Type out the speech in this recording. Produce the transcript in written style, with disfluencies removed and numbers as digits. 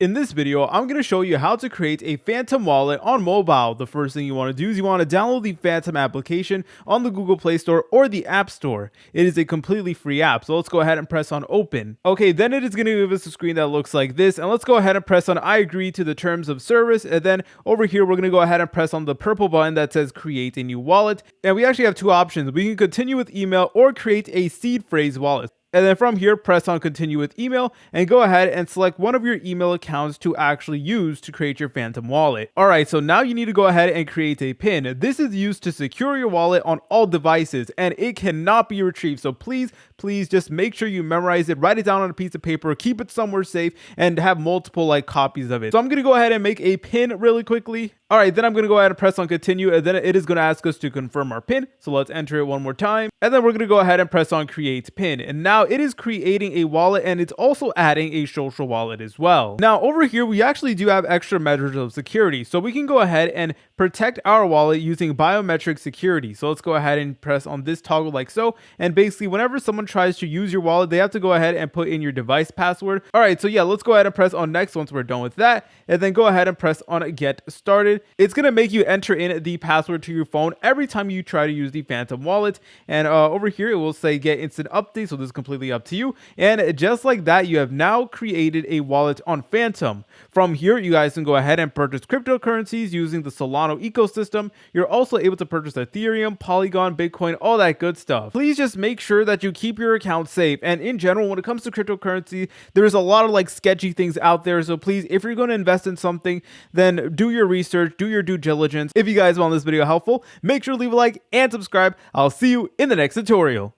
In this video, I'm going to show you how to create a Phantom wallet on mobile. The first thing you want to do is you want to download the Phantom application on the Google Play Store or the App Store. It is a completely free app, so let's go ahead and press on open. Okay, then it is going to give us a screen that looks like this, and let's go ahead and press on I agree to the terms of service, and then over here we're going to go ahead and press on the purple button that says create a new wallet. And we actually have two options. We can continue with email or create a seed phrase wallet. And then from here, press on continue with email and go ahead and select one of your email accounts to actually use to create your Phantom wallet. Alright, so now you need to go ahead and create a PIN. This is used to secure your wallet on all devices and it cannot be retrieved. So please just make sure you memorize it, write it down on a piece of paper, keep it somewhere safe, and have multiple copies of it. So I'm going to go ahead and make a PIN really quickly. Alright, then I'm going to go ahead and press on continue, and then it is going to ask us to confirm our PIN. So let's enter it one more time. And then we're going to go ahead and press on create PIN. And now it is creating a wallet, and it's also adding a social wallet as well. Now over here, we actually do have extra measures of security. So we can go ahead and protect our wallet using biometric security. So let's go ahead and press on this toggle like so. And basically whenever someone tries to use your wallet, they have to go ahead and put in your device password. Alright, so yeah, let's go ahead and press on next once we're done with that. And then go ahead and press on get started. It's going to make you enter in the password to your phone every time you try to use the Phantom wallet. And over here, it will say get instant update. So this is completely up to you. And just like that, you have now created a wallet on Phantom. From here, you guys can go ahead and purchase cryptocurrencies using the Solana ecosystem. You're also able to purchase Ethereum, Polygon, Bitcoin, all that good stuff. Please just make sure that you keep your account safe. And in general, when it comes to cryptocurrency, there's a lot of sketchy things out there. So please, if you're going to invest in something, then do your research, do your due diligence. If you guys found this video helpful, make sure to leave a like and subscribe. I'll see you in the next tutorial.